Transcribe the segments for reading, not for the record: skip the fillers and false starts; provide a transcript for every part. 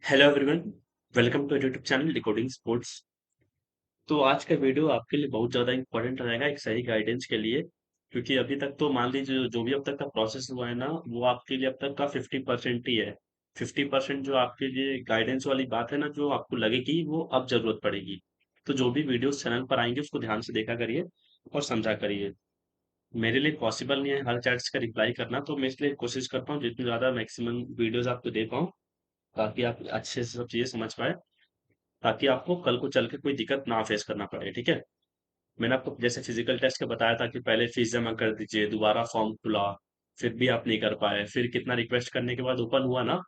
Hello everyone. Welcome to YouTube channel decoding sports. तो आज का वीडियो आपके लिए बहुत ज़्यादा इंपॉर्टेंट रहेगा एक सही गाइडेंस के लिए, क्योंकि अभी तक तो मान लीजिए जो भी अब तक का प्रोसेस हुआ है ना, वो आपके लिए अब तक का 50% ही है। 50% जो आपके लिए गाइडेंस वाली बात है ना, जो आपको लगेगी वो अब जरूरत पड़ेगी। तो जो भी वीडियोस चैनल पर आएंगे उसको ध्यान से देखा करिए और समझा करिए। मेरे लिए पॉसिबल नहीं है हर चैट्स का रिप्लाई करना, तो मैं इसलिए कोशिश करता हूँ जितनी ज़्यादा मैक्सिमम वीडियोस आपको दे पाऊँ, ताकि आप अच्छे से सब चीज़ें समझ पाए, ताकि आपको कल को चल के कोई दिक्कत ना फेस करना पड़े। ठीक है। मैंने आपको जैसे फिजिकल टेस्ट का बताया था कि पहले फीस जमा कर दीजिए, दोबारा फॉर्म खुला, फिर भी आप नहीं कर पाए, फिर कितना रिक्वेस्ट करने के बाद ओपन हुआ ना।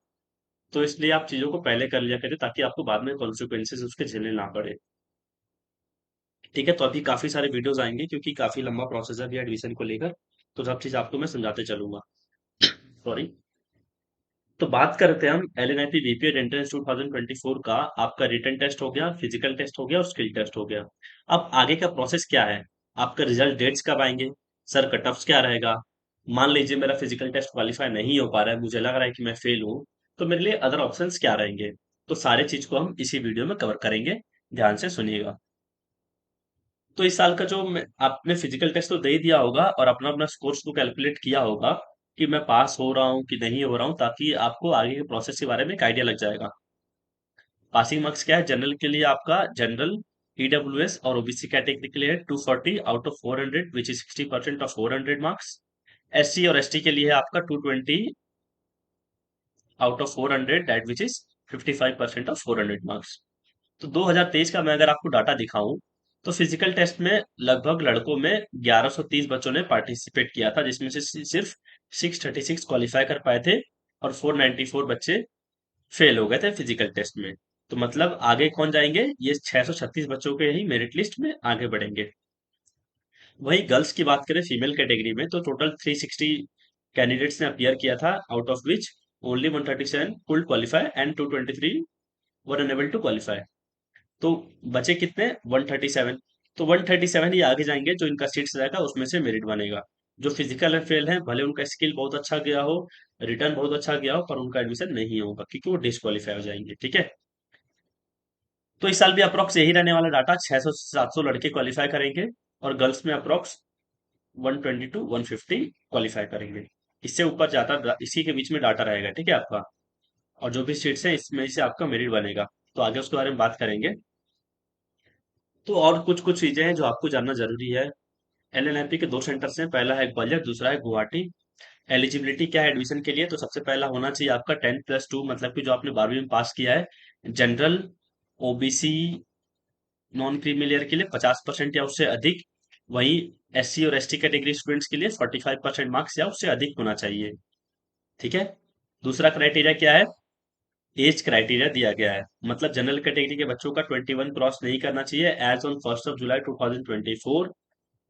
तो इसलिए आप चीजों को पहले कर लिया करिए, ताकि आपको बाद में कॉन्सिक्वेंसेस उसके झेलने ना पड़े। ठीक है। तो अभी काफी सारे वीडियोस आएंगे, क्योंकि काफी लंबा प्रोसेस है अभी एडमिशन को लेकर। तो सब चीज आपको मैं समझाते चलूंगा। सॉरी। तो बात करते हैं हम एलएनआईपी बीपीएड एंट्रेंस 2024 का। आपका रिटन टेस्ट हो गया, फिजिकल टेस्ट हो गया और स्किल टेस्ट हो गया। अब आगे का प्रोसेस क्या है? आपका रिजल्ट डेट्स कब आएंगे? सर कट ऑफ्स क्या रहेगा? मान लीजिए मेरा फिजिकल टेस्ट क्वालिफाई नहीं हो पा रहा है, मुझे लग रहा है कि मैं फेल हूँ, तो मेरे लिए अदर ऑप्शंस क्या रहेंगे? तो सारे चीज को हम इसी वीडियो में कवर करेंगे। ध्यान से सुनिएगा। तो इस साल का जो आपने फिजिकल टेस्ट तो दे ही दिया होगा और अपना अपना स्कोर्स को कैलकुलेट किया होगा कि मैं पास हो रहा हूँ कि नहीं हो रहा हूँ, ताकि आपको आगे के प्रोसेस के बारे में एक आइडिया लग जाएगा। पासिंग मार्क्स क्या है जनरल के लिए? आपका जनरल, ईडब्ल्यूएस और ओबीसी कैटेगरी के लिए 240 out of 400, which is 60% of 400 marks. SC और एसटी के लिए है आपका 220 out of 400, that which is 55% of 400 marks. तो 2023 का मैं अगर आपको डाटा दिखाऊं, तो फिजिकल टेस्ट में लगभग लड़कों में 1130 बच्चों ने पार्टिसिपेट किया था, जिसमें से सिर्फ 636 क्वालिफाई कर पाए थे और 494 बच्चे फेल हो गए थे फिजिकल टेस्ट में। तो मतलब आगे कौन जाएंगे? ये 636 बच्चों के ही मेरिट लिस्ट में आगे बढ़ेंगे। वही गर्ल्स की बात करें फीमेल कैटेगरी में, तो टोटल 360 कैंडिडेट्स ने अपियर किया था, out of which only 137 could qualify and 223 were enable to qualify. तो बचे कितने? 137। तो 137 ही आगे जाएंगे, जो इनका सीट्स रहेगा उसमें से मेरिट बनेगा। जो फिजिकल में फेल है, भले उनका स्किल बहुत अच्छा गया हो, रिटर्न बहुत अच्छा गया हो, पर उनका एडमिशन नहीं होगा, क्योंकि वो डिस्क्वालीफाई हो जाएंगे। ठीक है। तो इस साल भी अप्रोक्स यही रहने वाला डाटा, 600 से 700 लड़के क्वालिफाई करेंगे और गर्ल्स में अप्रोक्स 120 टू 150 क्वालिफाई करेंगे। इससे ऊपर जाता, इसी के बीच में डाटा रहेगा। ठीक है आपका। और जो भी सीट्स है इसमें से आपका मेरिट बनेगा। तो आगे उसके बारे में बात करेंगे। तो और कुछ कुछ चीजें हैं जो आपको जानना जरूरी है। एलएनएमपी के दो सेंटर्स हैं, पहला है ग्वालियर, दूसरा है गुवाहाटी। एलिजिबिलिटी क्या है एडमिशन के लिए? तो सबसे पहला होना चाहिए आपका 10+2, मतलब कि जो आपने 12वीं में पास किया है। General, OBC, non creamy layer के लिए 50% या उससे अधिक। वहीं एससी और एसटी कैटेगरी स्टूडेंट्स के लिए 45% मार्क्स या उससे अधिक होना चाहिए। ठीक है। दूसरा क्राइटेरिया क्या है? एज क्राइटेरिया दिया गया है, मतलब जनरल कैटेगरी के बच्चों का 21 क्रॉस नहीं करना चाहिए एज ऑन 1 जुलाई 2024।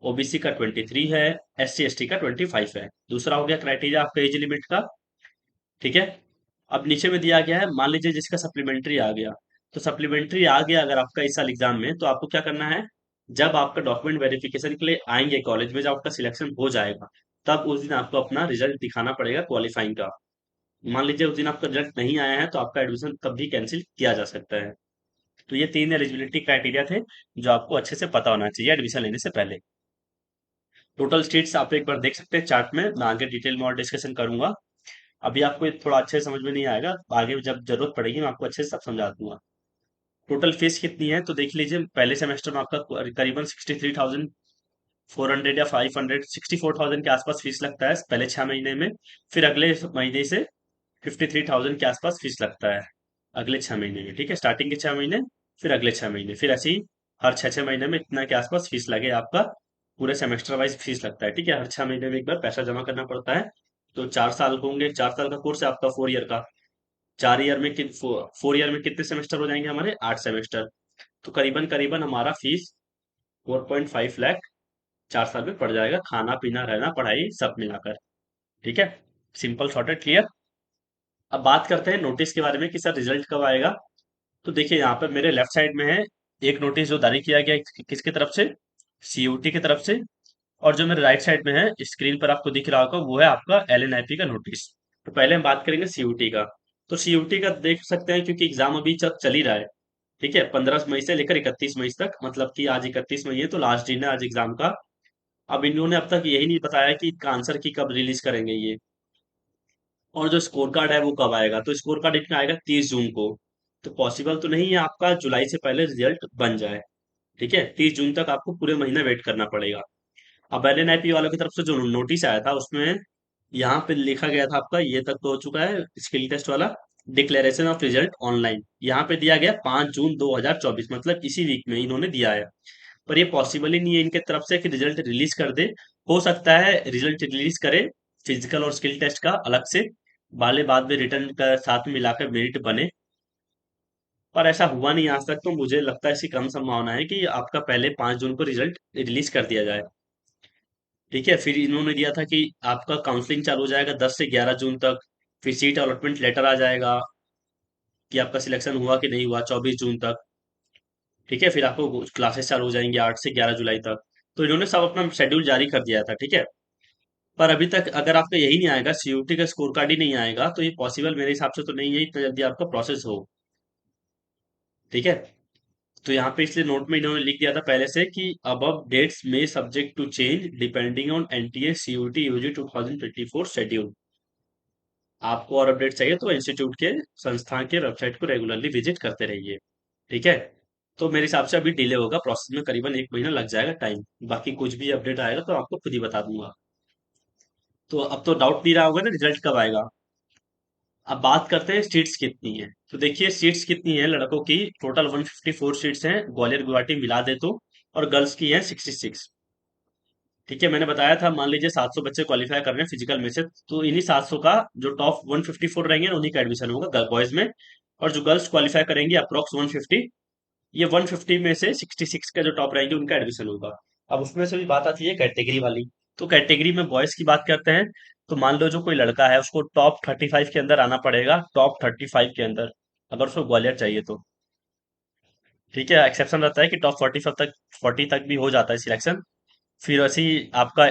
ओबीसी का 23 है, एससी एसटी का 25 है। दूसरा हो गया क्राइटेरिया आपका एज लिमिट का। ठीक है। अब नीचे में दिया गया है, मान लीजिए जिसका सप्लीमेंट्री आ गया, तो सप्लीमेंट्री आ गया अगर आपका इस साल एग्जाम में, तो आपको क्या करना है? जब आपका डॉक्यूमेंट वेरिफिकेशन के लिए आएंगे कॉलेज में, जब आपका सिलेक्शन हो जाएगा, तब उस दिन आपको अपना रिजल्ट दिखाना पड़ेगा क्वालिफाइंग का। मान लीजिए उस दिन आपका रिजल्ट नहीं आया है, तो आपका एडमिशन तब भी कैंसिल किया जा सकता है। तो ये तीन एलिजिबिलिटी क्राइटेरिया थे, जो आपको अच्छे से पता होना चाहिए एडमिशन लेने से पहले। टोटल स्टेट्स आप एक बार देख सकते हैं चार्ट में, मैं आगे डिटेल में और डिस्कशन करूंगा। अभी आपको ये थोड़ा अच्छे से समझ में नहीं आएगा, आगे जब जरूरत पड़ेगी मैं आपको अच्छे से सब समझा दूंगा। टोटल फीस कितनी है तो देख लीजिए। पहले सेमेस्टर में आपका करीबन 63,400 या 500, 64,000 के आसपास फीस लगता है पहले 6 महीने में। फिर अगले महीने से 53,000 के आसपास फीस लगता है अगले 6 महीने में। ठीक है। स्टार्टिंग के 6 महीने, फिर अगले 6 महीने, फिर ऐसे ही हर 6 6 महीने में इतना के आसपास फीस लगे आपका। पूरे सेमेस्टर वाइज फीस लगता है। ठीक है। हर 6 महीने में एक बार पैसा जमा करना पड़ता है। तो 4 साल होंगे, 4 साल का कोर्स है आपका, 4 ईयर का। 4 ईयर में 4 ईयर में कितने सेमेस्टर हो जाएंगे हमारे? 8 सेमेस्टर। तो करीबन करीबन हमारा फीस 4.5 लाख 4 साल में पड़ जाएगा, खाना पीना रहना पढ़ाई सब मिलाकर। ठीक है। Simple shorted clear. अब बात करते हैं नोटिस के बारे में कि सर रिजल्ट कब आएगा। तो देखिए यहाँ पर मेरे लेफ्ट साइड में है एक नोटिस जो जारी किया गया है, किसकी तरफ से? सीयूटी की तरफ से। और जो मेरे राइट साइड में है स्क्रीन पर आपको दिख रहा होगा, वो है आपका एलएनआईपी का नोटिस। तो पहले हम बात करेंगे सीयूटी का। तो सीयूटी का देख सकते हैं, क्योंकि एग्जाम अभी तक चल ही रहा है। ठीक है, 15 मई से लेकर 31 मई तक, मतलब कि आज 31 मई है तो लास्ट दिन है आज एग्जाम का। अब इन्होंने अब तक यही नहीं बताया कि इसका आंसर की कब रिलीज करेंगे ये, और जो स्कोर कार्ड है वो कब आएगा। तो स्कोर कार्ड इतना आएगा 30 जून को। तो पॉसिबल तो नहीं है आपका जुलाई से पहले रिजल्ट बन जाए। ठीक है, 30 जून तक आपको पूरे महीना वेट करना पड़ेगा। अब एलएनआईपी वालों की तरफ से जो नोटिस आया था उसमें यहाँ पे लिखा गया था आपका, ये तक तो हो चुका है स्किल टेस्ट वाला। डिक्लेरेशन ऑफ रिजल्ट ऑनलाइन यहाँ पे दिया गया 5 जून 2024, मतलब इसी वीक में इन्होंने दिया है। पर ये पॉसिबल ही नहीं है इनके तरफ से कि रिजल्ट रिलीज कर दे। हो सकता है रिजल्ट रिलीज करे फिजिकल और स्किल टेस्ट का अलग से, वाले बाद में रिटर्न का साथ में मिलाकर मेरिट बने। पर ऐसा हुआ नहीं आज तक, तो मुझे लगता है इसकी कम संभावना है कि आपका पहले 5 जून को रिजल्ट रिलीज कर दिया जाए। ठीक है, फिर इन्होंने दिया था कि आपका काउंसलिंग चालू हो जाएगा 10 से 11 जून तक। फिर सीट अलॉटमेंट लेटर आ जाएगा कि आपका सिलेक्शन हुआ कि नहीं हुआ 24 जून तक। ठीक है, फिर आपको क्लासेस चालू हो जाएंगे 8 से 11 जुलाई तक। तो इन्होंने सब अपना शेड्यूल जारी कर दिया था। ठीक है, पर अभी तक अगर आपका यही नहीं आएगा, सीयूटी का स्कोर कार्ड ही नहीं आएगा, तो ये पॉसिबल मेरे हिसाब से तो नहीं है इतना जल्दी आपका प्रोसेस हो। ठीक है, तो यहाँ पे इसलिए नोट में इन्होंने लिख दिया था पहले से कि अबव डेट्स में subject to change depending on NTA CUET UG 2024 schedule. आपको और अपडेट चाहिए तो इंस्टीट्यूट के संस्थान के वेबसाइट को रेगुलरली विजिट करते रहिए। ठीक है, तो मेरे हिसाब से अभी डिले होगा प्रोसेस में, करीबन 1 महीना लग जाएगा टाइम। बाकी कुछ भी अपडेट आएगा तो आपको खुद ही बता दूंगा। तो अब तो डाउट नहीं रहा होगा ना रिजल्ट कब आएगा। अब बात करते हैं सीट्स कितनी है। तो देखिए सीट्स कितनी है लड़कों की, टोटल 154 सीट्स हैं ग्वालियर गुवाहाटी मिला दे तो, और गर्ल्स की है 66। ठीक है, मैंने बताया था मान लीजिए 700 बच्चे क्वालिफाई कर रहे हैं फिजिकल में से, तो इन्हीं 700 का जो टॉप 154 रहेंगे ना, उन्हीं का एडमिशन होगा बॉयज में। और जो गर्ल्स क्वालिफाई करेंगे अप्रोक्स 150, ये 150 में से 66 का जो टॉप रहेंगे उनका एडमिशन होगा। अब उसमें से भी बात आती है कैटेगरी वाली। तो कैटेगरी में बॉयज की बात करते हैं, तो मान लो जो कोई लड़का है उसको टॉप 35 के अंदर आना पड़ेगा, टॉप 35 के अंदर, अगर उसको ग्वालियर चाहिए तो। ठीक है, एक्सेप्शन रहता है कि टॉप 45 तक, 40 तक भी हो जाता है सिलेक्शन। फिर वैसे ही आपका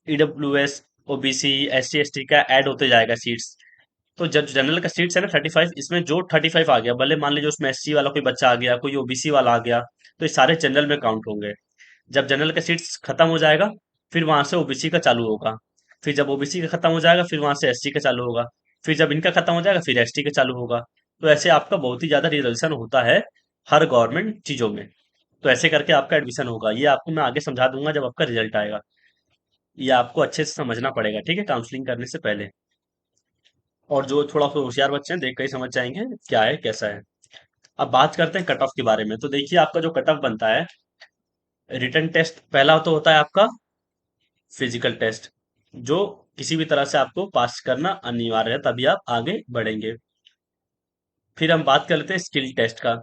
ईडब्ल्यूएस, ओबीसी, SC ST का ऐड होते जाएगा सीट्स। तो जब जनरल का सीट्स है ना 35, इसमें जो 35 आ गया, भले मान लीजिए उसमें SC वाला कोई बच्चा आ गया, कोई ओबीसी वाला आ गया, तो ये सारे जनरल में काउंट होंगे। जब जनरल का सीट्स खत्म हो जाएगा, फिर वहां से ओबीसी का चालू होगा। फिर जब ओबीसी का खत्म हो जाएगा, फिर वहां से SC का चालू होगा। फिर जब इनका खत्म हो जाएगा, फिर ST का चालू होगा। तो ऐसे आपका बहुत ही ज्यादा रिजर्वेशन होता है हर गवर्नमेंट चीजों में। तो ऐसे करके आपका एडमिशन होगा, ये आपको मैं आगे समझा दूंगा जब आपका रिजल्ट आएगा। ये आपको अच्छे से समझना पड़ेगा, ठीक है, काउंसलिंग करने से पहले। और जो थोड़ा सा होशियार बच्चे हैं देख कर ही समझ जाएंगे क्या है कैसा है। अब बात करते हैं कट ऑफ के बारे में। तो देखिए आपका जो कट ऑफ बनता है, रिटन टेस्ट पहला तो होता है आपका फिजिकल टेस्ट, जो किसी भी तरह से आपको पास करना अनिवार्य है, तभी आप आगे बढ़ेंगे। फिर हम बात कर लेते हैं स्किल टेस्ट का।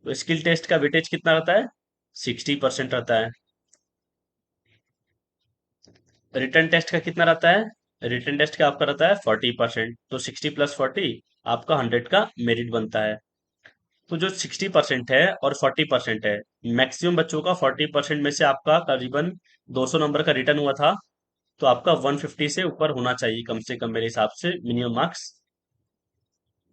तो स्किल टेस्ट का वेटेज कितना रहता है, 60% रहता है। रिटर्न टेस्ट का कितना रहता है, रिटर्न टेस्ट का आपका रहता है 40%। तो 60 + 40 आपका 100 का मेरिट बनता है। तो जो 60% है और 40% है, मैक्सिमम बच्चों का 40% में से आपका करीबन 200 नंबर का रिटर्न हुआ था, तो आपका 150 से ऊपर होना चाहिए कम से कम मेरे हिसाब से मिनिमम मार्क्स।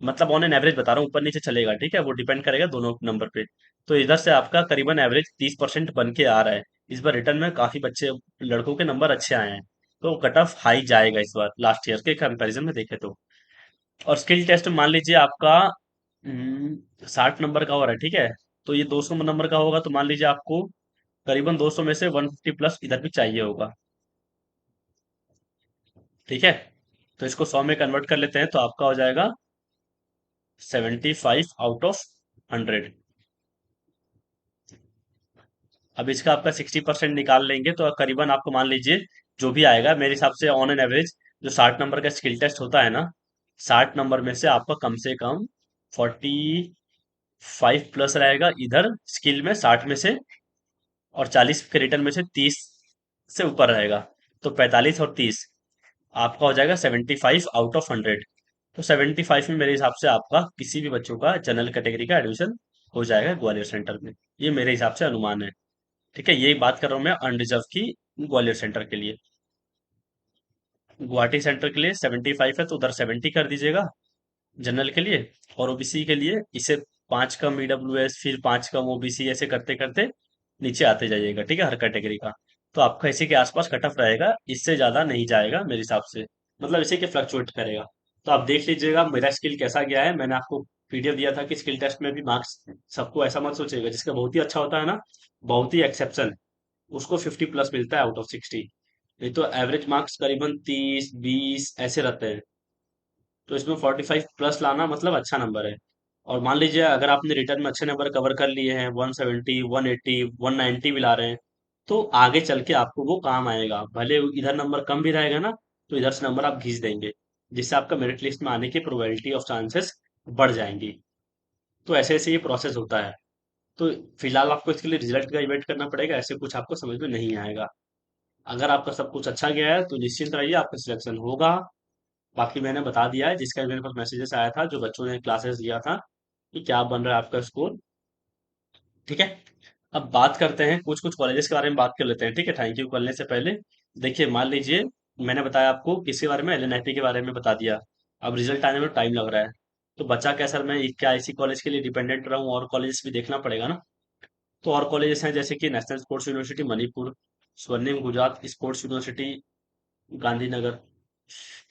मतलब ऑन एन एवरेज बता रहा हूँ, ऊपर नीचे चलेगा, ठीक है, वो डिपेंड करेगा दोनों नंबर पे। तो इधर से आपका करीबन एवरेज 30% बन के आ रहा है। इस बार रिटर्न में काफी बच्चे लड़कों के नंबर अच्छे आए हैं, तो कट ऑफ हाई जाएगा इस बार लास्ट ईयर के कंपैरिजन में देखे तो। और स्किल टेस्ट मान लीजिए आपका 60 नंबर का हो रहा है, ठीक है, तो ये 200 नंबर का होगा, तो मान लीजिए आपको करीबन 200 में से 150 प्लस इधर भी चाहिए होगा। ठीक है, तो इसको 100 में कन्वर्ट कर लेते हैं तो आपका हो जाएगा 75 आउट ऑफ 100। अब इसका आपका 60% निकाल लेंगे तो करीबन आपको मान लीजिए जो भी आएगा, मेरे हिसाब से ऑन एन एवरेज जो 60 नंबर का स्किल टेस्ट होता है ना, 60 नंबर में से आपका कम से कम 45 प्लस रहेगा इधर स्किल में, 60 में से, और 40 के रिटर्न में से 30 से ऊपर रहेगा। तो 45 और 30 आपका हो जाएगा 75 आउट ऑफ 100। तो 75 में मेरे हिसाब से आपका किसी भी बच्चों का जनरल कैटेगरी का एडमिशन हो जाएगा ग्वालियर सेंटर में। ये मेरे हिसाब से अनुमान है। ठीक है, यही बात कर रहा हूँ मैं अनरिजर्व की ग्वालियर सेंटर के लिए। गुवाहाटी सेंटर के लिए 75 है तो उधर 70 कर दीजिएगा। जनरल के लिए। और ओबीसी के लिए इसे 5 कम ईडब्ल्यूएस, फिर 5 कम ओबीसी, ऐसे करते करते नीचे आते जाइएगा, ठीक है, हर कैटेगरी का। तो आपका इसी के आसपास कट ऑफ रहेगा, इससे ज्यादा नहीं जाएगा मेरे हिसाब से, मतलब इसी के फ्लक्चुएट करेगा। तो आप देख लीजिएगा मेरा स्किल कैसा गया है। मैंने आपको पीडीएफ दिया था कि स्किल टेस्ट में भी मार्क्स, सबको ऐसा मत सोचिएगा जिसका बहुत ही अच्छा होता है ना, बहुत ही एक्सेप्शन, उसको 50 प्लस मिलता है आउट ऑफ 60। नहीं तो एवरेज मार्क्स करीबन 30 20 ऐसे रहते हैं। तो इसमें 45 प्लस लाना मतलब अच्छा नंबर है। और मान लीजिए अगर आपने रिटर्न में अच्छे नंबर कवर कर लिए हैं, 170 180 190 भी ला रहे हैं, तो आगे चल के आपको वो काम आएगा। भले इधर नंबर कम भी रहेगा ना, तो इधर से नंबर आप घिस देंगे, जिससे आपका मेरिट लिस्ट में आने की प्रोबेबिलिटी ऑफ चांसेस बढ़ जाएंगी। तो ऐसे ऐसे ये प्रोसेस होता है। तो फिलहाल आपको इसके लिए रिजल्ट का वेट करना पड़ेगा, ऐसे कुछ आपको समझ में नहीं आएगा। अगर आपका सब कुछ अच्छा गया है तो निश्चिंत रहिए, आपका सिलेक्शन होगा। बाकी मैंने बता दिया है, जिसका मेरे पास मैसेजेस आया था, जो बच्चों ने क्लासेस लिया था, कि क्या बन रहा है आपका स्कोर। ठीक है। अब बात करते हैं, कुछ कुछ कॉलेजेस के बारे में बात कर लेते हैं, ठीक है, थैंक यू करने से पहले। देखिए मान लीजिए मैंने बताया आपको किसके बारे में, एलएनआईपी के बारे में बता दिया। अब रिजल्ट आने में टाइम लग रहा है, तो बचा क्या सर, मैं क्या इसी कॉलेज के लिए डिपेंडेंट रहूं, और कॉलेज भी देखना पड़ेगा ना। तो और कॉलेजेस हैं जैसे कि नेशनल स्पोर्ट्स यूनिवर्सिटी मणिपुर, स्वर्णिम गुजरात स्पोर्ट्स यूनिवर्सिटी गांधीनगर,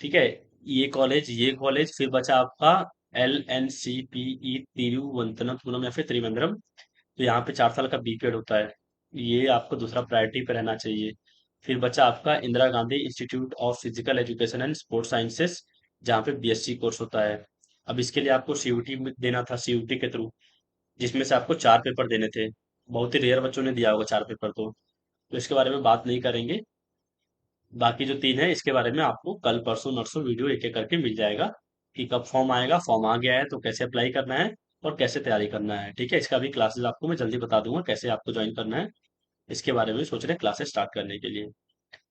ठीक है, ये कॉलेज फिर बचा आपका LNCPE तिरुवनंतपुरम या फिर त्रिवेंद्रम। तो यहाँ पे 4 साल का बीपीएड होता है, ये आपको दूसरा प्रायोरिटी पे रहना चाहिए। फिर बचा आपका Indira Gandhi institute of physical education and sports sciences, जहाँ पे बीएससी कोर्स होता है। अब इसके लिए आपको सीयूटी देना था, सीयूटी के थ्रू, जिसमें से आपको 4 पेपर देने थे। बहुत ही रेयर बच्चों ने दिया होगा 4 पेपर, तो इसके बारे में बात नहीं करेंगे। बाकी जो 3 है इसके बारे में आपको कल परसों नरसों वीडियो एक एक करके मिल जाएगा, कि कब फॉर्म आएगा, फॉर्म आ गया है तो कैसे अप्लाई करना है और कैसे तैयारी करना है। ठीक है, इसका भी क्लासेस आपको मैं जल्दी बता दूंगा कैसे आपको ज्वाइन करना है। इसके बारे में सोच रहे हैं क्लासेस स्टार्ट करने के लिए।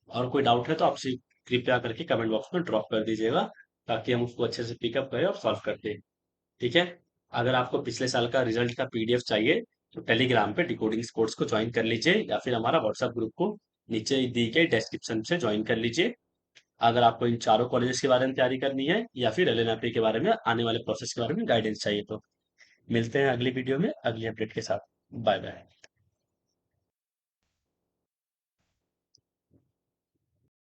और कोई डाउट है तो आपसे कृपया करके कमेंट बॉक्स में ड्रॉप कर दीजिएगा, ताकि हम उसको अच्छे से पिकअप करें और सॉल्व करते हैं। ठीक है। अगर आपको पिछले साल का रिजल्ट का पीडीएफ चाहिए, तो टेलीग्राम पे डिकोडिंग कोर्स को ज्वाइन कर लीजिए, या फिर हमारा व्हाट्सएप ग्रुप को नीचे दी गई डिस्क्रिप्शन से ज्वाइन कर लीजिए। अगर आपको इन चारों कॉलेजेस के बारे में तैयारी करनी है, या फिर एलएनआरपी के बारे में आने वाले प्रोसेस के बारे में गाइडेंस चाहिए, तो मिलते हैं अगली वीडियो में अगली अपडेट के साथ। Bye bye.